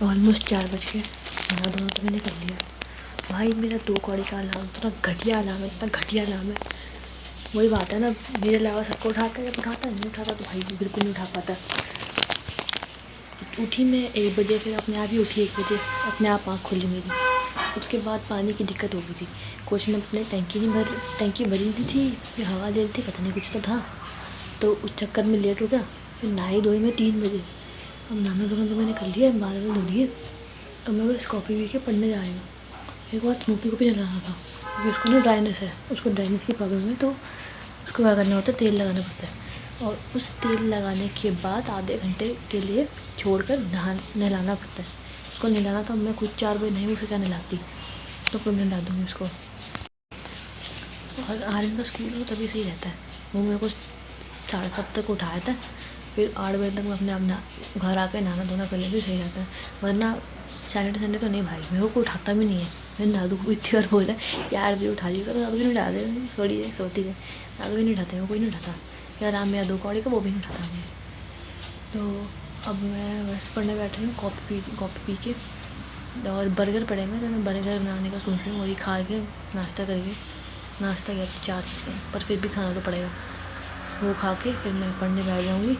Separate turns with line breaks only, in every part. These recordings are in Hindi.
ऑलमोस्ट 4 बज गए। नहा धोना तो मैंने कर लिया। भाई मेरा 2 कौड़ी का अलार्म इतना घटिया अलार्म है, इतना घटिया अलार्म है। वही बात है ना, मेरे अलावा सबको उठाता है, जब उठाता है नहीं उठाता तो भाई बिल्कुल नहीं उठा पाता। उठी मैं 1 बजे, फिर अपने आप ही उठी 1 बजे, अपने आप आँख खुली मेरी। उसके बाद पानी की दिक्कत हो गई थी, कुछ ने अपने टैंकी भरी नहीं थी, फिर हवा दे रही थी, पता नहीं कुछ तो था, तो उस चक्कर में लेट हो गया। फिर नहाई धोई मैं 3 बजे। अब नहाना धोना तो मैंने कर लिया, बाल धो लिए। अब मैं बस कॉफ़ी पी के पढ़ने जा रही हूँ। एक बार स्नूपी को भी जलाना था क्योंकि उसको ना ड्राइनेस है, उसको ड्राइनेस की प्रॉब्लम है, तो उसको क्या करना होता है, तेल लगाना पड़ता है। और उस तेल लगाने के बाद आधे घंटे के लिए छोड़कर नहलाना पड़ता है। उसको नहलाना था, मैं खुद 4 बजे नहीं उसे क्या नहलाती, तो फिर नहला दूँगी उसको। और आर्यन का स्कूल हो तभी सही रहता है। वो मेरे को 7:30 तक उठाया था, फिर 8 बजे तक मैं अपने आप घर आकर नहाना धोना कर लेती, सही रहता है। वरना सैटरडे संडे तो नहीं भाई, मेरे को उठाता भी नहीं है। मैंने दादू को इतनी बार बोला यार भी उठा दी करो, दादू भी नहीं उठा रहे, सॉरी है सोती है, दादू भी नहीं उठाते, वो कोई नहीं उठाता यार। राम मेरा 2 कौड़ी का वो भी नहीं उठाता मैं। तो अब मैं बस पढ़ने बैठी हूँ, कॉफ़ी पी के। और बर्गर पड़े हैं, तो मैं बर्गर बनाने का सोच रही हूँ, वही खा के नाश्ता करके। नाश्ता किया तो 4 बज गए, पर फिर भी खाना तो पड़ेगा। वो खा के फिर मैं पढ़ने बैठ जाऊँगी।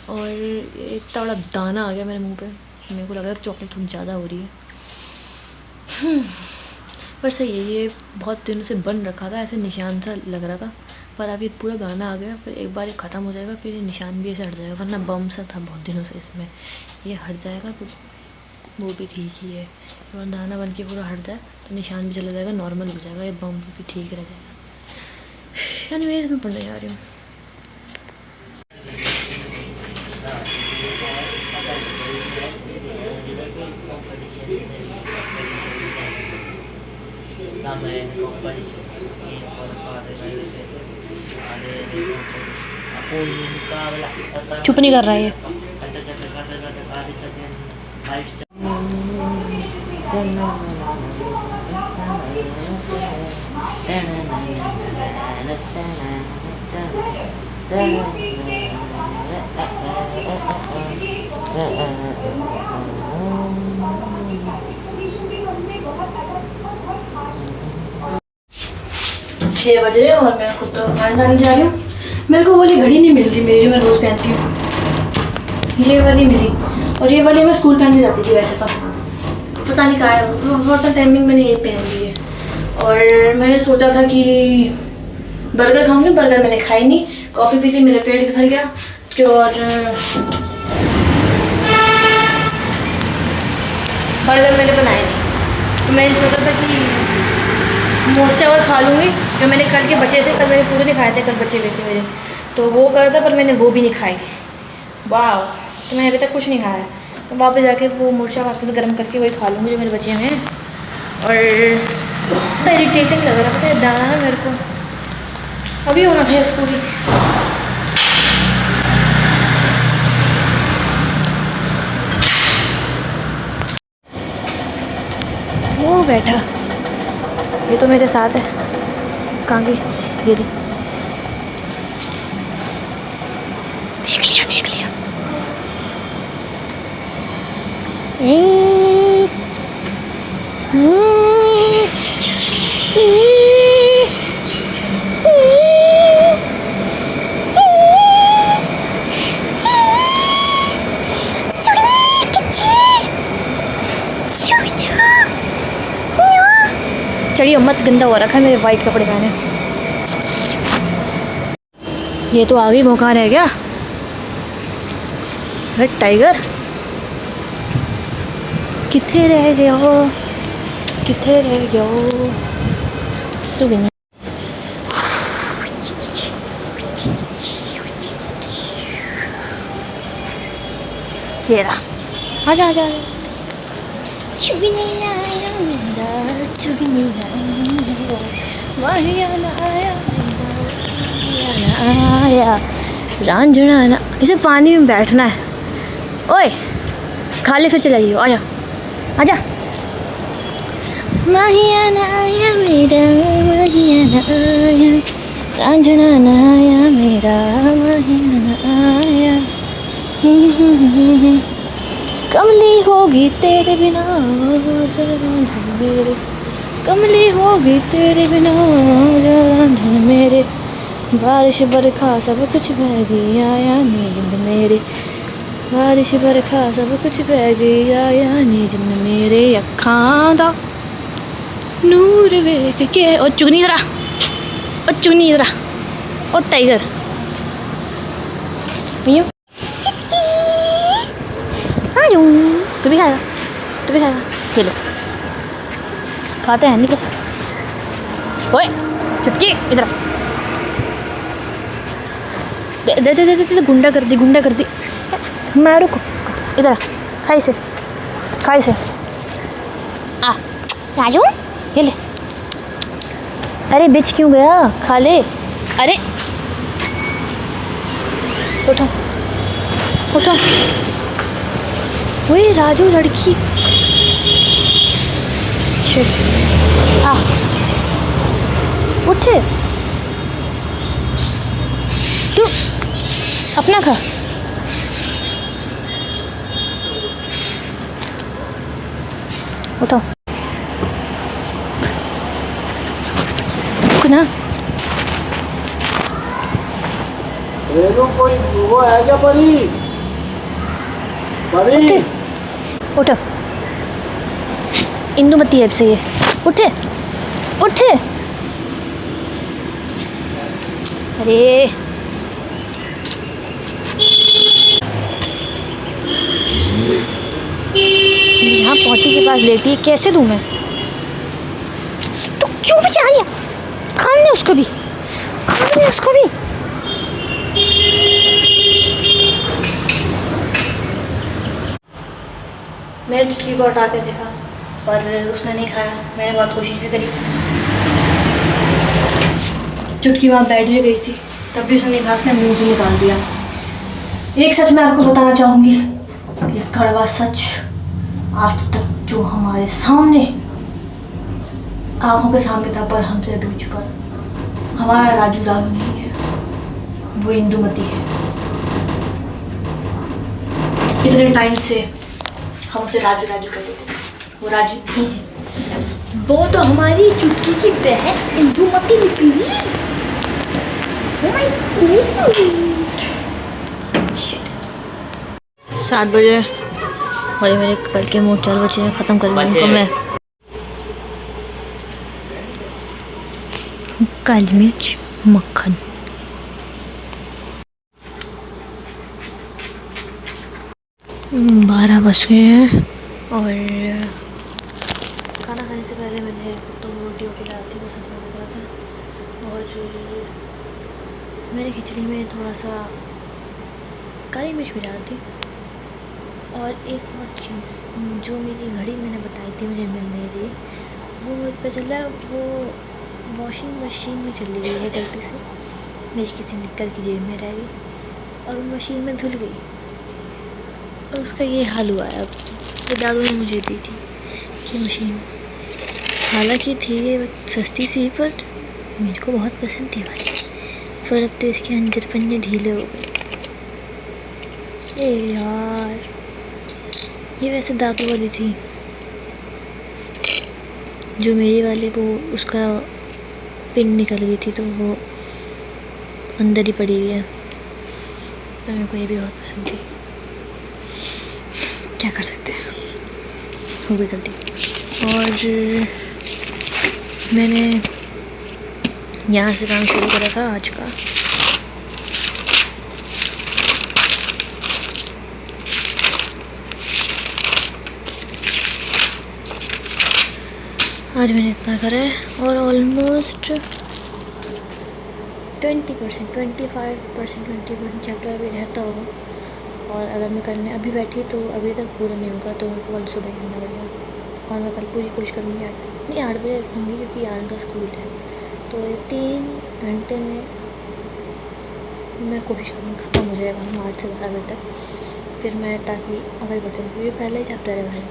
और एक इतना बड़ा दाना आ गया मेरे मुंह पे, मेरे को लग रहा है चॉकलेट थोड़ी ज़्यादा हो रही है। पर सही है, ये बहुत दिनों से बन रखा था, ऐसे निशान सा लग रहा था, पर अब ये पूरा दाना आ गया। फिर एक बार ये ख़त्म हो जाएगा, फिर ये निशान भी ऐसे हट जाएगा, वरना बम सा था बहुत दिनों से इसमें। ये हट जाएगा तो वो भी ठीक ही है। और दाना बन के पूरा हट जाए तो निशान भी चला जाएगा, नॉर्मल हो जाएगा, ये बम भी ठीक रह जाएगा। एनीवेज मैं पढ़ने जा रही हूँ। चुप नहीं कर रहा है ये। छः बज रहे और मैं खुद तो खाना डालने जा रही हूँ। मेरे को वाली घड़ी नहीं मिल रही मेरी, जो मैं रोज़ पहनती हूँ, ये वाली मिली। और ये वाली मैं स्कूल पहनने जाती थी वैसे तो, पता नहीं कहाँ है, बहुत टाइमिंग मैंने ये पहन ली है। और मैंने सोचा था कि बर्गर खाऊंगी, बर्गर मैंने खाई नहीं, कॉफ़ी पी के मेरा पेट भर गया। और बर्गर मैंने बनाए नहीं, तो मैंने सोचा था कि मोट चावल खा लूँगी, जो मैंने कल के बचे थे, कल मैंने पूरे नहीं खाए थे, कल बचे हुए थे मेरे, तो वो करा था, पर मैंने वो भी नहीं खाई। वाह, तो मैंने अभी तक कुछ नहीं खाया। तो वापस जाके वो मोर्चा वापस गर्म करके वही खा लूँगी जो मेरे बचे हुए हैं। और इरिटेटिंग लग रहा था दाना मेरे को, अभी होना था स्कूल। वो बैठा, ये तो मेरे साथ है, कहाँ गई ये देख लिया। चढ़िए मत, गंदा हो रखा है मेरे वाइट कपड़े पहने। ये तो आ गई, भौंका रह गया टाइगर, किथे रह गया सुगनी। ये रहा, आजा चुगनी आया मेरा, चुगनी आया रांझना ना। इसे पानी में बैठना है। ओए खा ले फिर चलाइए, आजा। माहियाना आया मेरा, माहियाना आया, रांझना ना आया मेरा, माहियाना आया। कमली होगी तेरे बिना रांझन मेरे, कमली होगी तेरे बिना रांझन मेरे, बारिश बरखा सब कुछ बह गई आया नी जिंद मेरे, बारिश बरखा सब कुछ बह गई आया नी जिंद मेरे, अखां दा नूर वेख के। ओ चुगनी जरा, ओ चुगनी जरा, ओ टाइगर तू भी खाएगा, तू भी खाएगा, खेलो खाते हैं निकल। ओए चुटकी इधर दे दे दे दे दे, गुंडा कर दी, गुंडा कर दी। मैं रुको, इधर खाई से, खाई से आ राजू, ये ले। अरे बिच क्यों गया, खा ले। अरे उठो उठो, वही राजू लड़की। आ उठे, तू अपना खा। उठो ना,
रेनू कोई वो है क्या परी? परी
उठो, इंदुमती ऐप से ये उठे, उठे। अरे यहाँ पॉटी के पास लेटी है, कैसे दूँ मैं? तो क्यों बचा रही है? खाने दे उसको भी, खाने दे उसको भी। मैंने चुटकी को हटा के देखा पर उसने नहीं खाया। मैंने बहुत कोशिश भी करी, चुटकी वहाँ बैठ भी गई थी, तब भी उसने नहीं खाया, उसने मुँह से निकाल दिया। एक सच मैं आपको बताना चाहूँगी, ये कड़वा सच आज तक जो हमारे सामने आँखों के सामने था पर हमसे दूर छुपा। हमारा राजू राजू नहीं है, वो इंदुमती है। इतने टाइम से हम उसे राजू राजू कहते थे, वो राजू नहीं है, वो तो हमारी चुटकी की बहन इंदुमती निकली। 7 बजे और मेरे कल के मूड 4 बजे ख़त्म कर उनको मैं। काली मिर्च मक्खन, बारह बज गए हैं और खाना खाने से पहले मैंने 2 रोटी डाली थी, वो सब लगा था। और मेरी खिचड़ी में थोड़ा सा काली मिर्च भी डाली थी। और एक और चीज़ जो मेरी घड़ी मैंने बताई थी मुझे मिलने रही, वो मुझ पर चला, वो वॉशिंग मशीन में चली गई है गलती से, मेरी किसी निक्कर की जेब में रह गई और वो मशीन में धुल गई और उसका ये हाल हुआ है। अब तो दादू ने मुझे दी थी कि मशीन, हालांकि थी ये सस्ती सी पर मेरे को बहुत पसंद थी भाई, पर अब तो इसके अंदर पंजे ढीले हो गए। ए यार, ये वैसे दादू वाली थी, जो मेरी वाली वो उसका पिन निकल गई थी तो वो अंदर ही पड़ी हुई है, पर मेरे को ये भी बहुत पसंद थी। क्या कर सकते हैं, हो गई गलती। और मैंने यहाँ से काम शुरू करा था आज का। आज मैंने इतना करा है और ऑलमोस्ट 20% 20% चैप्टर अभी रहता होगा। और अगर मैं करने अभी बैठी तो अभी तक पूरा नहीं होगा, तो मेरे को कल सुबह करना पड़ेगा। और मैं कल पूरी कोशिश करूँगी 8 बजे रखूँगी, क्योंकि 8 का स्कूल है, तो 3 घंटे में मैं कोशिश करूँगी ख़त्म हो जाएगा 8 से 12 बजे तक। फिर मैं ताकि आगे बढ़ सकूँ, क्योंकि पहला ही चैप्टर है भाई,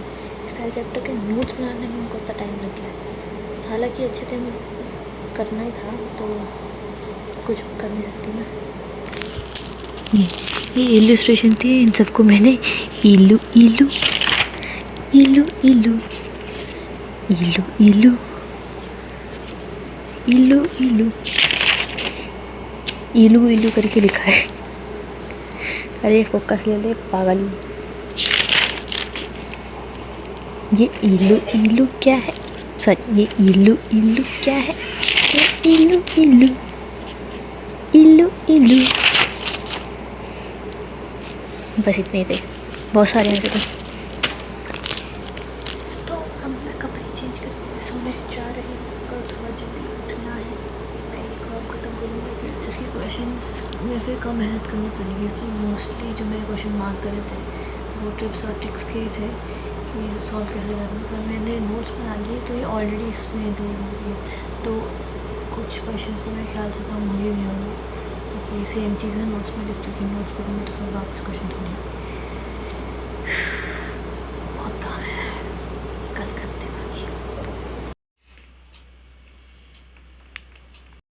इस पहले चैप्टर के नोट्स बनाने में उनको इतना टाइम लग गया। हालांकि अच्छे थे, करना ही था तो कुछ कर नहीं सकती मैं। ये इलस्ट्रेशन थी, इन सबको मैंने इलू इलू इलू इलू इलू इलू इलू इलू इलू इलू करके लिखा है। अरे फोकस ले ले पागल। ये इलू इलू क्या है? सॉरी, ये इलू इलू क्या है? ये इलू इलू इलू इलू। बस इतने ही थे, बहुत सारे हैं तो। अब मैं कपड़े चेंज करके सोने जा रही हूँ। कल सुबह जल्दी उठना है। मैं एक काम खत्म करूँगी, फिर इसके क्वेश्चंस में फिर कम मेहनत करनी पड़ेगी, क्योंकि मोस्टली जो मेरे क्वेश्चन मार्क करे थे वो टिप्स और ट्रिक्स के ही थे कि सॉल्व कैसे करना। पर मैंने नोट्स बना लिए तो ये ऑलरेडी इसमें इंक्लूड हो गई, तो कुछ क्वेश्चन तो मेरे ख्याल से कम हो ही गए होंगे, क्योंकि सेम चीज़ मैं नोट्स में लिखती थी। नोट्स पर मैं तो फिर वापस क्वेश्चन थोड़ी